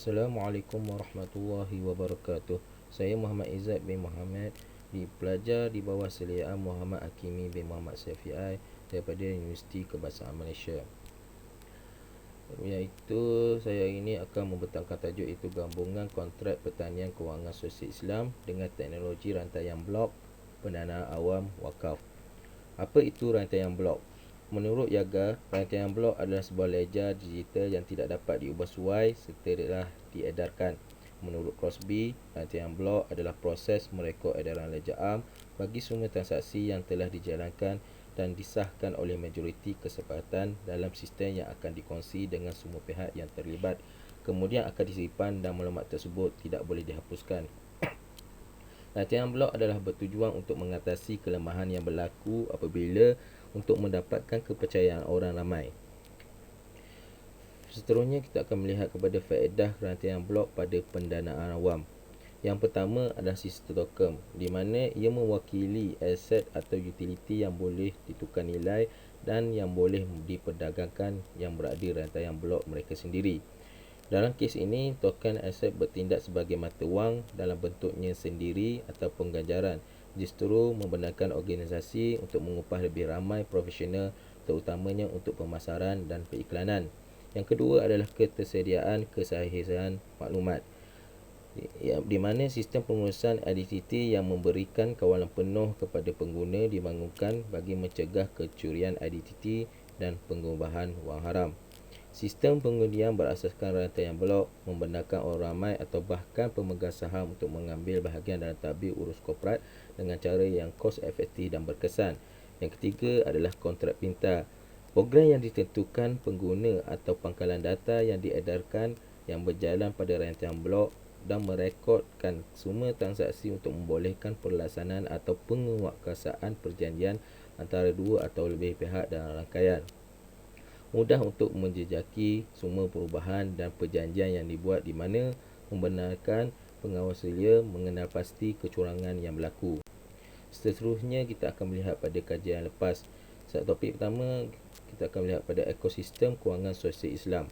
Assalamualaikum warahmatullahi wabarakatuh. Saya Muhammad Izzat bin Muhammad, pelajar di bawah seliaan Muhammad Hakimi bin Muhammad Syafi'i daripada Universiti Kebangsaan Malaysia. Iaitu saya ini akan membentangkan tajuk iaitu gabungan kontrak pertanian kewangan sosial Islam dengan teknologi rantaian blok pendanaan awam wakaf. Apa itu rantaian blok? Menurut Yaga, rantaian blok adalah sebuah ledger digital yang tidak dapat diubah suai serta telah diedarkan. Menurut Crosby, rantaian blok adalah proses merekod edaran ledger am bagi semua transaksi yang telah dijalankan dan disahkan oleh majoriti kesepakatan dalam sistem yang akan dikongsi dengan semua pihak yang terlibat. Kemudian akan disimpan dan maklumat tersebut tidak boleh dihapuskan. Rantaian blok adalah bertujuan untuk mengatasi kelemahan yang berlaku apabila untuk mendapatkan kepercayaan orang ramai. Seterusnya kita akan melihat kepada faedah rantaian blok pada pendanaan awam. Yang pertama adalah sistem token, di mana ia mewakili aset atau utiliti yang boleh ditukar nilai dan yang boleh diperdagangkan yang berada di rantaian blok mereka sendiri. Dalam kes ini, token aset bertindak sebagai mata wang dalam bentuknya sendiri ataupun ganjaran, justru membenarkan organisasi untuk mengupah lebih ramai profesional, terutamanya untuk pemasaran dan periklanan. Yang kedua adalah ketersediaan kesahihan maklumat, di mana sistem pengurusan identiti yang memberikan kawalan penuh kepada pengguna dibangunkan bagi mencegah kecurian identiti dan pengubahan wang haram. Sistem pengundian berasaskan rantaian blok membenarkan orang ramai atau bahkan pemegang saham untuk mengambil bahagian dalam tadbir urus korporat dengan cara yang kos efektif dan berkesan. Yang ketiga adalah kontrak pintar, program yang ditentukan pengguna atau pangkalan data yang diedarkan yang berjalan pada rantaian blok dan merekodkan semua transaksi untuk membolehkan pelaksanaan atau penguatkuasaan perjanjian antara dua atau lebih pihak dalam rangkaian. Mudah untuk menjejaki semua perubahan dan perjanjian yang dibuat, di mana membenarkan pengawas selia mengenal pasti kecurangan yang berlaku. Seterusnya kita akan melihat pada kajian lepas. Topik pertama kita akan melihat pada ekosistem kewangan sosial Islam.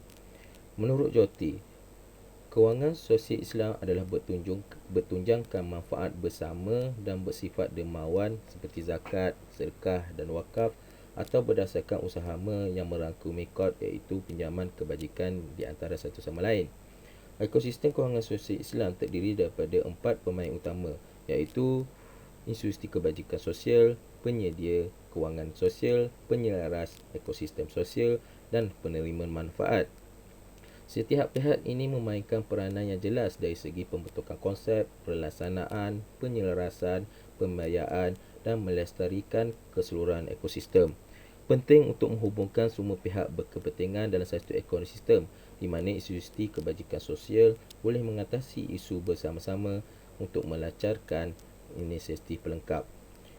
Menurut Joti, kewangan sosial Islam adalah bertunjangkan manfaat bersama dan bersifat dermawan seperti zakat, sedekah dan wakaf, atau berdasarkan usaha yang merangkumi kod iaitu pinjaman kebajikan di antara satu sama lain. Ekosistem kewangan sosial Islam terdiri daripada 4 pemain utama iaitu institusi kebajikan sosial, penyedia kewangan sosial, penyelaras ekosistem sosial dan penerima manfaat. Setiap pihak ini memainkan peranan yang jelas dari segi pembentukan konsep, pelaksanaan, penyelarasan, pembiayaan dan melestarikan keseluruhan ekosistem. Penting untuk menghubungkan semua pihak berkepentingan dalam satu ekosistem, di mana institusi kebajikan sosial boleh mengatasi isu bersama-sama untuk melancarkan inisiatif pelengkap.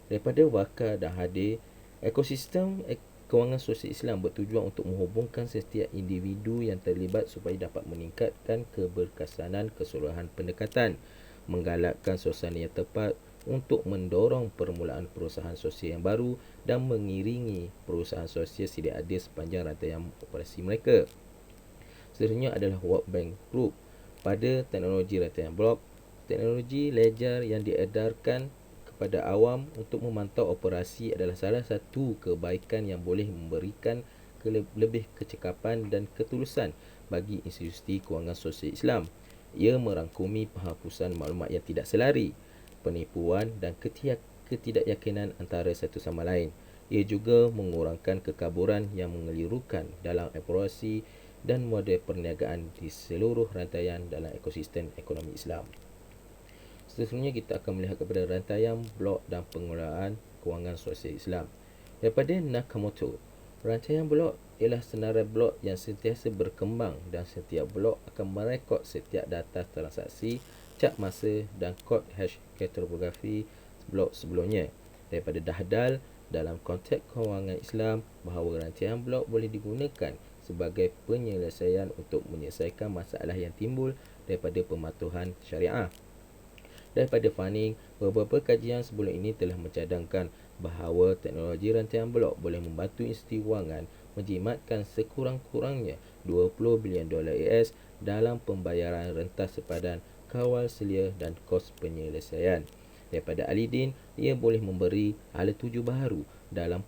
Daripada wakar dan hadir, ekosistem kewangan sosial Islam bertujuan untuk menghubungkan setiap individu yang terlibat supaya dapat meningkatkan keberkesanan keseluruhan pendekatan, menggalakkan suasana yang tepat untuk mendorong permulaan perusahaan sosial yang baru dan mengiringi perusahaan sosial sedia ada sepanjang rantaian operasi mereka. Seterusnya adalah World Bank Group. Pada teknologi rantaian blok, teknologi ledger yang diedarkan kepada awam untuk memantau operasi adalah salah satu kebaikan yang boleh memberikan lebih kecekapan dan ketulusan bagi institusi kewangan sosial Islam. Ia merangkumi penghapusan maklumat yang tidak selari, penipuan dan ketidakyakinan antara satu sama lain. Ia juga mengurangkan kekaburan yang mengelirukan dalam operasi dan model perniagaan di seluruh rantaian dalam ekosistem ekonomi Islam. Seterusnya kita akan melihat kepada rantaian blok dan pengelolaan kewangan sosial Islam. Daripada Nakamoto, rantaian blok ialah senarai blok yang sentiasa berkembang dan setiap blok akan merekod setiap data transaksi, cap masa dan kod hash kriptografi blok sebelumnya. Daripada Dahdal, dalam konteks kewangan Islam, bahawa rantaian blok boleh digunakan sebagai penyelesaian untuk menyelesaikan masalah yang timbul daripada pematuhan syariah. Daripada Fanning, beberapa kajian sebelum ini telah mencadangkan bahawa teknologi rantaian blok boleh membantu institusi kewangan menjimatkan sekurang-kurangnya $20 bilion AS dalam pembayaran rentas sepadan, kawal selia dan kos penyelesaian. Daripada Alidin, ia boleh memberi hala tuju baharu dalam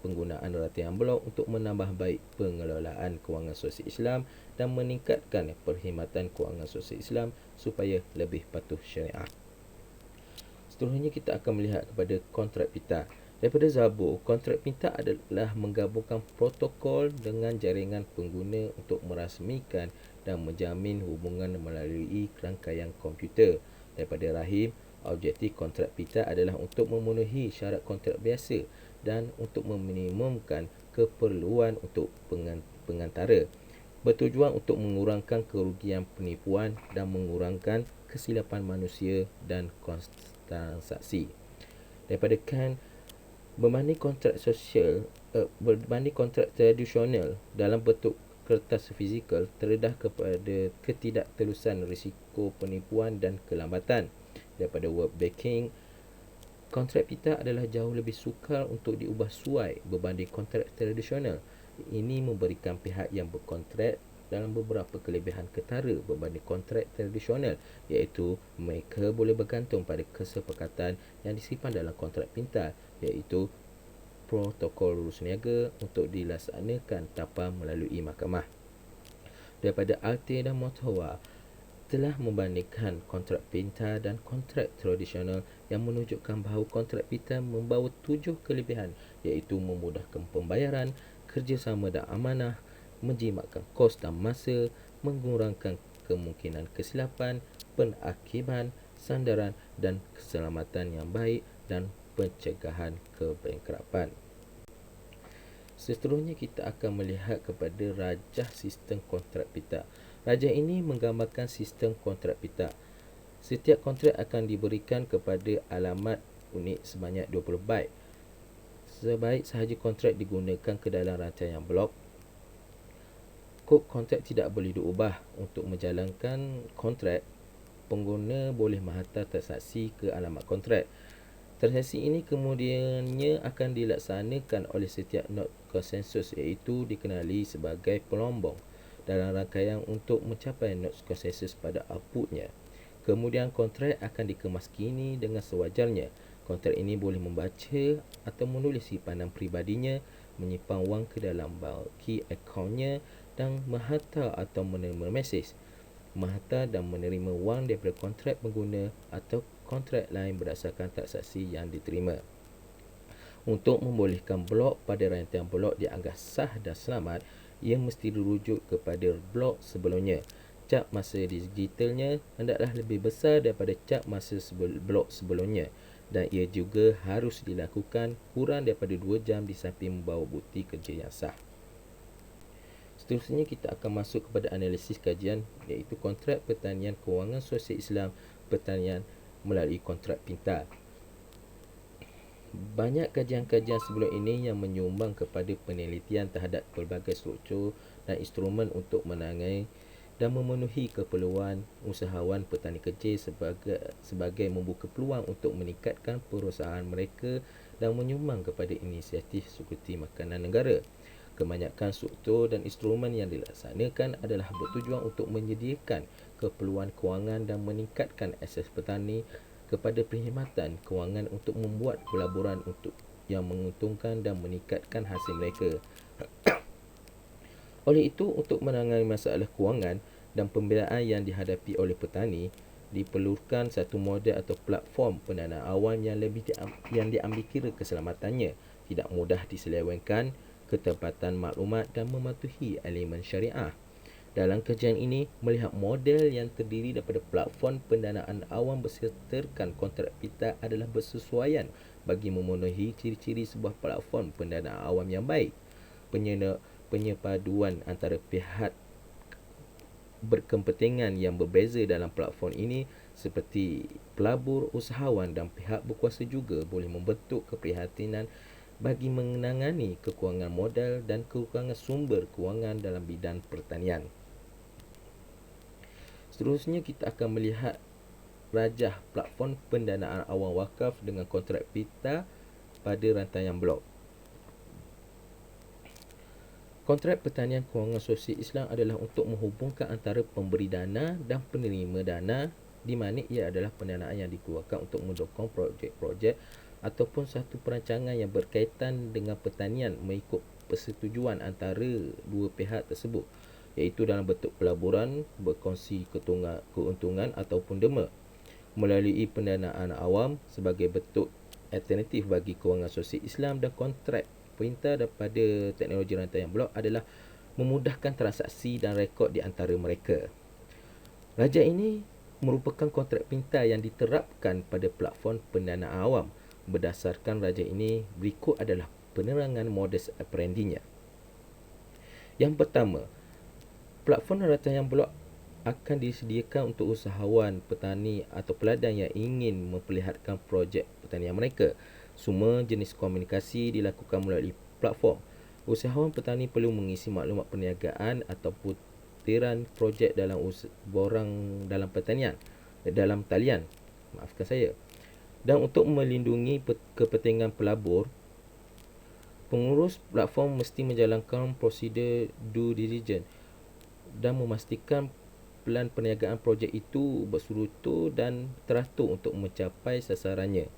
penggunaan rantian blok untuk menambah baik pengelolaan kewangan sosial Islam dan meningkatkan perkhidmatan kewangan sosial Islam supaya lebih patuh syariah. Seterusnya kita akan melihat kepada kontrak pita. Daripada Zabur, kontrak pita adalah menggabungkan protokol dengan jaringan pengguna untuk merasmikan dan menjamin hubungan melalui rangkaian komputer. Daripada Rahim, objektif kontrak pita adalah untuk memenuhi syarat kontrak biasa dan untuk meminimumkan keperluan untuk pengantara, bertujuan untuk mengurangkan kerugian penipuan dan mengurangkan kesilapan manusia dan transaksi. Daripada Khan, berbanding kontrak tradisional dalam bentuk kertas fizikal, terdedah kepada ketidaktelusan risiko penipuan dan kelambatan. Daripada World Banking, kontrak pita adalah jauh lebih sukar untuk diubah suai berbanding kontrak tradisional. Ini memberikan pihak yang berkontrak dalam beberapa kelebihan ketara berbanding kontrak tradisional, iaitu mereka boleh bergantung pada kesepakatan yang disimpan dalam kontrak pita, iaitu protokol lurus niaga untuk dilaksanakan tanpa melalui mahkamah. Daripada Altir dan Motawa, telah membandingkan kontrak pita dan kontrak tradisional yang menunjukkan bahawa kontrak pita membawa 7 kelebihan, iaitu memudahkan pembayaran, kerjasama dan amanah, menjimatkan kos dan masa, mengurangkan kemungkinan kesilapan, penakiban, sandaran dan keselamatan yang baik dan pencegahan kebangkrapan. Seterusnya kita akan melihat kepada rajah sistem kontrak pita. Rajah ini menggambarkan sistem kontrak pita. Setiap kontrak akan diberikan kepada alamat unik sebanyak 20 byte. Sebaik sahaja kontrak digunakan ke dalam rantaian blok, kod kontrak tidak boleh diubah. Untuk menjalankan kontrak, pengguna boleh menghantar transaksi ke alamat kontrak. Transaksi ini kemudiannya akan dilaksanakan oleh setiap nod konsensus, iaitu dikenali sebagai pelombong dalam rangkaian untuk mencapai nod konsensus pada outputnya. Kemudian kontrak akan dikemaskini dengan sewajarnya. Kontrak ini boleh membaca atau menulis simpanan peribadinya, menyimpan wang ke dalam bulky accountnya dan menghantar atau menerima mesej, menghantar dan menerima wang daripada kontrak pengguna atau kontrak lain berdasarkan transaksi yang diterima. Untuk membolehkan blok pada rantian blok dianggap sah dan selamat, ia mesti dirujuk kepada blok sebelumnya. Cap masa digitalnya hendaklah lebih besar daripada cap masa blok sebelumnya, dan ia juga harus dilakukan kurang daripada 2 jam di samping membawa bukti kerja yang sah. Seterusnya kita akan masuk kepada analisis kajian, iaitu kontrak pertanian kewangan sosial Islam pertanian melalui kontrak pita. Banyak kajian-kajian sebelum ini yang menyumbang kepada penelitian terhadap pelbagai struktur dan instrumen untuk menangani dan memenuhi keperluan usahawan petani kecil sebagai membuka peluang untuk meningkatkan perusahaan mereka dan menyumbang kepada inisiatif sekutu makanan negara. Kebanyakan struktur dan instrumen yang dilaksanakan adalah bertujuan untuk menyediakan keperluan kewangan dan meningkatkan akses petani kepada perkhidmatan kewangan untuk membuat pelaburan untuk yang menguntungkan dan meningkatkan hasil mereka. Oleh itu, untuk menangani masalah kewangan dan pembiayaan yang dihadapi oleh petani, diperlukan satu model atau platform pendanaan awam yang diambil kira keselamatannya, tidak mudah diselewengkan, ketepatan maklumat dan mematuhi elemen syariah. Dalam kajian ini, melihat model yang terdiri daripada platform pendanaan awam bersertakan kontrak pita adalah bersesuaian bagi memenuhi ciri-ciri sebuah platform pendanaan awam yang baik. Penyepaduan antara pihak berkepentingan yang berbeza dalam platform ini seperti pelabur, usahawan dan pihak berkuasa juga boleh membentuk keprihatinan bagi menangani kekurangan modal dan kekurangan sumber kewangan dalam bidang pertanian. Seterusnya kita akan melihat rajah platform pendanaan awam wakaf dengan kontrak pita pada rantaian blok. Kontrak pertanian kewangan sosial Islam adalah untuk menghubungkan antara pemberi dana dan penerima dana, di mana ia adalah pendanaan yang dikeluarkan untuk mendukung projek-projek ataupun satu perancangan yang berkaitan dengan pertanian mengikut persetujuan antara dua pihak tersebut, iaitu dalam bentuk pelaburan, berkongsi keuntungan ataupun derma. Melalui pendanaan awam sebagai bentuk alternatif bagi kewangan sosial Islam, dan kontrak perintah daripada teknologi rantaian blok adalah memudahkan transaksi dan rekod di antara mereka. Raja ini merupakan kontrak perintah yang diterapkan pada platform pendanaan awam. Berdasarkan raja ini, berikut adalah penerangan modus operandinya. Yang pertama, platform rantaian blok akan disediakan untuk usahawan, petani atau peladang yang ingin memperlihatkan projek pertanian mereka. Semua jenis komunikasi dilakukan melalui platform. Usahawan petani perlu mengisi maklumat perniagaan atau putiran projek dalam borang dalam pertanian, dalam talian. Maafkan saya. Dan untuk melindungi kepentingan pelabur, pengurus platform mesti menjalankan prosedur due diligence dan memastikan plan perniagaan projek itu bersurutu dan teratur untuk mencapai sasarannya.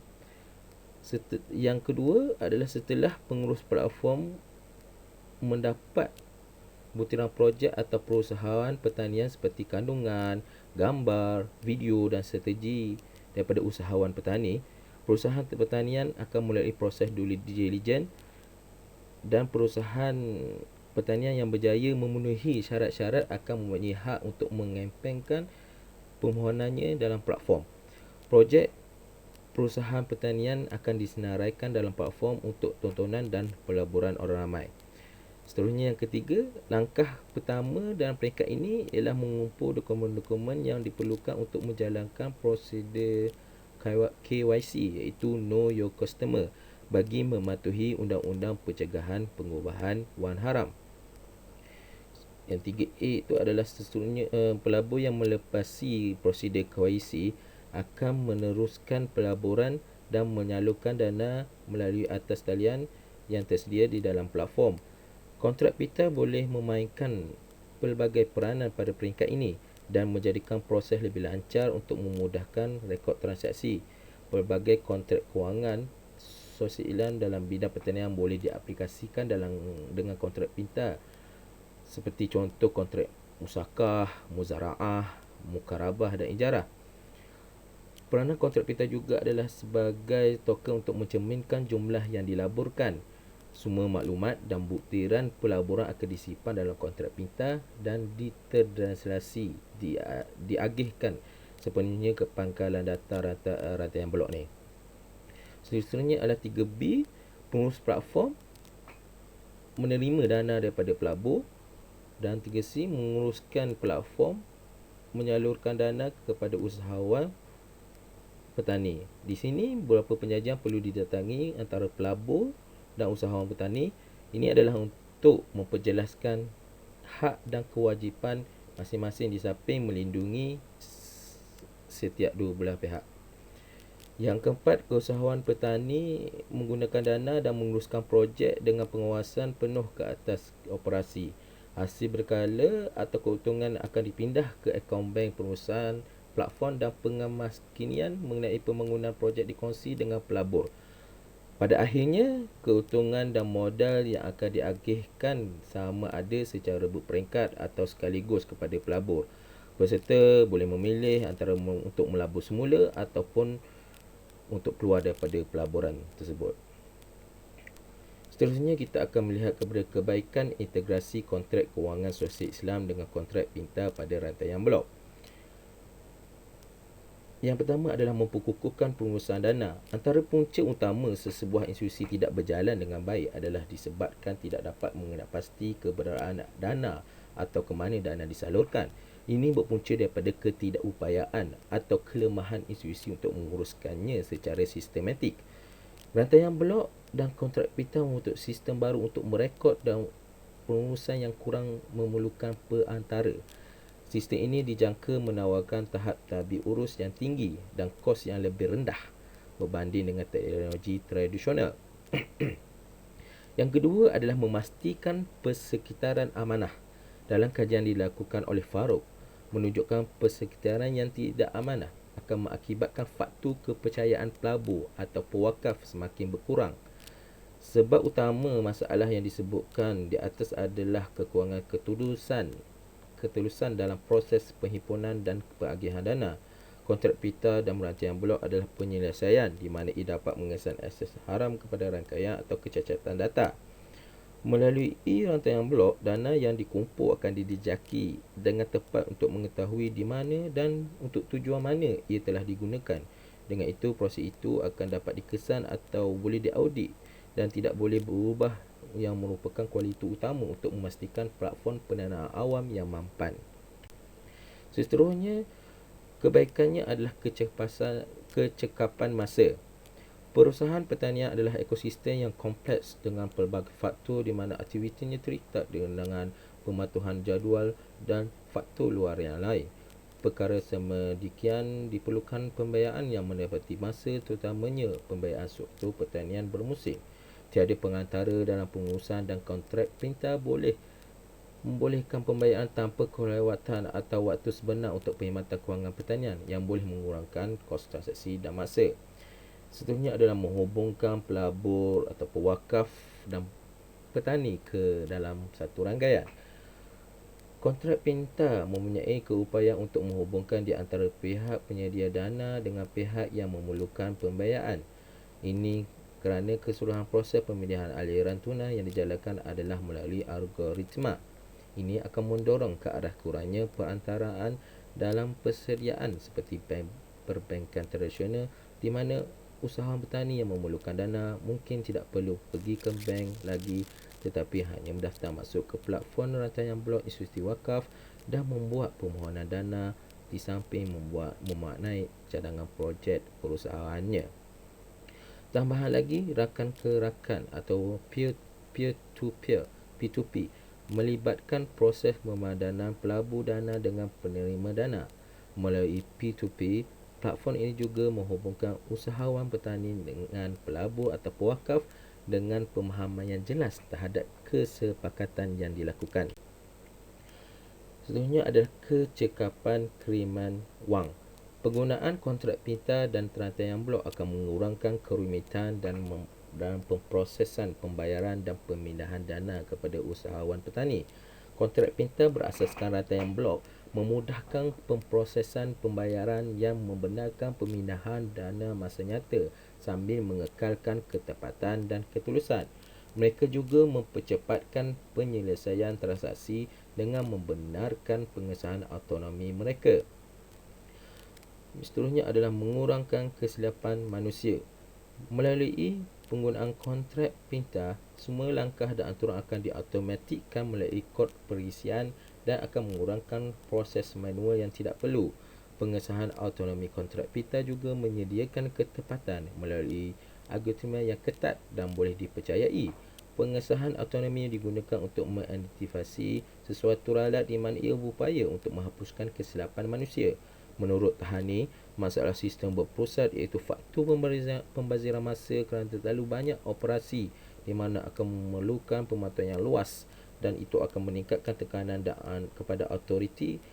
Yang kedua adalah setelah pengurus platform mendapat butiran projek atau perusahaan pertanian seperti kandungan, gambar, video dan strategi daripada usahawan petani, perusahaan pertanian akan melalui proses due diligence, dan perusahaan pertanian yang berjaya memenuhi syarat-syarat akan mempunyai hak untuk mengempenkan permohonannya dalam platform. Projek perusahaan pertanian akan disenaraikan dalam platform untuk tontonan dan pelaburan orang ramai. Seterusnya, yang ketiga, langkah pertama dalam peringkat ini ialah mengumpul dokumen-dokumen yang diperlukan untuk menjalankan prosedur KYC, iaitu Know Your Customer, bagi mematuhi Undang-Undang Pencegahan Pengubahan Wang Haram. Yang 3A itu adalah seterusnya, pelabur yang melepasi prosedur KYC akan meneruskan pelaburan dan menyalurkan dana melalui atas talian yang tersedia di dalam platform. Kontrak pita boleh memainkan pelbagai peranan pada peringkat ini dan menjadikan proses lebih lancar untuk memudahkan rekod transaksi. Pelbagai kontrak kewangan sosial dalam bidang pertanian boleh diaplikasikan dengan kontrak pintar, seperti contoh kontrak musakah, muzaraah, mukarabah dan ijarah. Peranan kontrak pita juga adalah sebagai token untuk mencerminkan jumlah yang dilaburkan. Semua maklumat dan buktiran pelaburan akan disimpan dalam kontrak pintar dan ditranslasi, diagihkan sepenuhnya ke pangkalan data rantaian blok ni. Seterusnya adalah 3B, pengurus platform menerima dana daripada pelabur, dan 3C, menguruskan platform menyalurkan dana kepada usahawan petani. Di sini beberapa penjajian perlu didatangi antara pelabur dan usahawan petani. Ini adalah untuk memperjelaskan hak dan kewajipan masing-masing di samping melindungi setiap dua belah pihak. Yang keempat, keusahawan petani menggunakan dana dan menguruskan projek dengan pengawasan penuh ke atas operasi. Hasil berkala atau keuntungan akan dipindah ke akaun bank perusahaan platform, dan pengamaskinian mengenai pembangunan projek dikongsi dengan pelabur. Pada akhirnya, keuntungan dan modal yang akan diagihkan sama ada secara berperingkat atau sekaligus kepada pelabur. Peserta boleh memilih antara untuk melabur semula ataupun untuk keluar daripada pelaburan tersebut. Seterusnya, kita akan melihat kepada kebaikan integrasi kontrak kewangan sosial Islam dengan kontrak pintar pada rantaian blok. Yang pertama adalah memperkukuhkan pengurusan dana. Antara punca utama sesebuah institusi tidak berjalan dengan baik adalah disebabkan tidak dapat mengenal pasti keberadaan dana atau ke mana dana disalurkan. Ini berpunca daripada ketidakupayaan atau kelemahan institusi untuk menguruskannya secara sistematik. Rantaian blok dan kontrak pita membentuk sistem baru untuk merekod dan pengurusan yang kurang memerlukan perantara. Sistem ini dijangka menawarkan tahap tadbir urus yang tinggi dan kos yang lebih rendah berbanding dengan teknologi tradisional. Yang kedua adalah memastikan persekitaran amanah. Dalam kajian dilakukan oleh Farouk, menunjukkan persekitaran yang tidak amanah akan mengakibatkan faktor kepercayaan pelabur atau pewakaf semakin berkurang. Sebab utama masalah yang disebutkan di atas adalah kekurangan ketulusan dalam proses penghimpunan dan peragihan dana. Kontrak pita dan merantaian blok adalah penyelesaian di mana ia dapat mengesan akses haram kepada rangkaian atau kecacatan data. Melalui rantaian blok, dana yang dikumpul akan didijaki dengan tepat untuk mengetahui di mana dan untuk tujuan mana ia telah digunakan. Dengan itu, proses itu akan dapat dikesan atau boleh diaudit dan tidak boleh berubah, yang merupakan kualiti utama untuk memastikan platform pendanaan awam yang mampan. Seterusnya, kebaikannya adalah kecekapan masa. Perusahaan pertanian adalah ekosistem yang kompleks dengan pelbagai faktor di mana aktivitinya terikat dengan pematuhan jadual dan faktor luar yang lain. Perkara semedikian diperlukan pembiayaan yang mendapati masa, terutamanya pembiayaan struktur pertanian bermusim. Tiada pengantara dalam pengurusan dan kontrak pintar boleh membolehkan pembiayaan tanpa kelewatan atau waktu sebenar untuk perkhidmatan kewangan pertanian yang boleh mengurangkan kos transaksi dan masa. Seterusnya adalah menghubungkan pelabur atau pewakaf dan petani ke dalam satu rangkaian. Kontrak pintar mempunyai keupayaan untuk menghubungkan di antara pihak penyedia dana dengan pihak yang memerlukan pembiayaan. Ini kerana keseluruhan proses pemilihan aliran tunai yang dijalankan adalah melalui algoritma. Ini akan mendorong ke arah kurangnya perantaraan dalam persediaan seperti perbankan tradisional, di mana usahawan petani yang memerlukan dana mungkin tidak perlu pergi ke bank lagi, tetapi hanya mendaftar masuk ke platform rantaian blok institusi wakaf dan membuat permohonan dana di samping memaknai cadangan projek perusahaannya. Tambahan lagi, rakan ke rakan atau peer-to-peer P2P melibatkan proses pemadanan pelabur dana dengan penerima dana. Melalui P2P, platform ini juga menghubungkan usahawan petani dengan pelabur atau pewakaf dengan pemahaman yang jelas terhadap kesepakatan yang dilakukan. Seterusnya adalah kecekapan kiriman wang. Penggunaan kontrak pita dan rantaian blok akan mengurangkan kerumitan dan pemprosesan pembayaran dan pemindahan dana kepada usahawan petani. Kontrak pintar berasaskan rantaian blok memudahkan pemprosesan pembayaran yang membenarkan pemindahan dana masa nyata sambil mengekalkan ketepatan dan ketulusan. Mereka juga mempercepatkan penyelesaian transaksi dengan membenarkan pengesahan autonomi mereka. Seterusnya adalah mengurangkan kesilapan manusia. Melalui penggunaan kontrak pintar, semua langkah dan aturan akan diautomatikkan melalui kod perisian dan akan mengurangkan proses manual yang tidak perlu. Pengesahan autonomi kontrak pintar juga menyediakan ketepatan melalui algoritma yang ketat dan boleh dipercayai. Pengesahan autonomi digunakan untuk mengidentifikasi sesuatu ralat di mana ia berupaya untuk menghapuskan kesilapan manusia. Menurut Tahani, masalah sistem berpusat iaitu faktor pembaziran masa kerana terlalu banyak operasi di mana akan memerlukan pemantauan yang luas, dan itu akan meningkatkan tekanan kepada autoriti,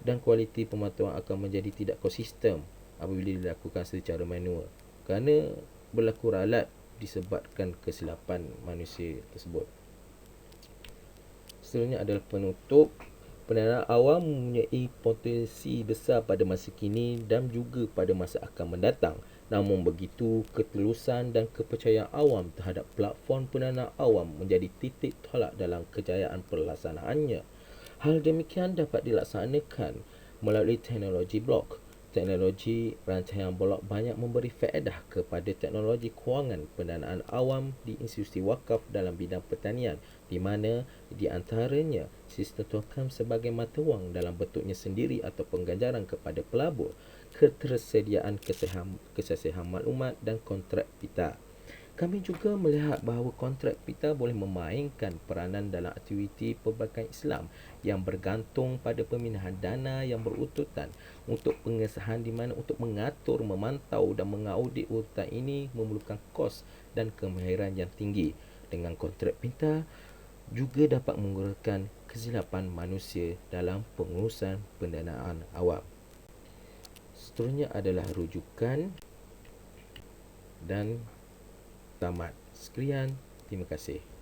dan kualiti pemantauan akan menjadi tidak konsisten apabila dilakukan secara manual kerana berlaku ralat disebabkan kesilapan manusia tersebut. Seterusnya adalah penutup. Pendanaan awam mempunyai potensi besar pada masa kini dan juga pada masa akan mendatang. Namun begitu, ketulusan dan kepercayaan awam terhadap platform pendanaan awam menjadi titik tolak dalam kejayaan pelaksanaannya. Hal demikian dapat dilaksanakan melalui teknologi blok. Teknologi rantaian blok banyak memberi faedah kepada teknologi kewangan pendanaan awam di institusi wakaf dalam bidang pertanian, di mana di antaranya sistem token sebagai mata wang dalam bentuknya sendiri atau pengganjaran kepada pelabur, ketersediaan kesahihan maklumat dan kontrak pita. Kami juga melihat bahawa kontrak pita boleh memainkan peranan dalam aktiviti perbankan Islam yang bergantung pada pemindahan dana yang berurutan untuk pengesahan, di mana untuk mengatur, memantau dan mengaudit urutan ini memerlukan kos dan kemahiran yang tinggi. dengan kontrak pintar juga dapat mengurangkan kesilapan manusia dalam pengurusan pendanaan awam. Seterusnya adalah rujukan dan tamat. Sekian, terima kasih.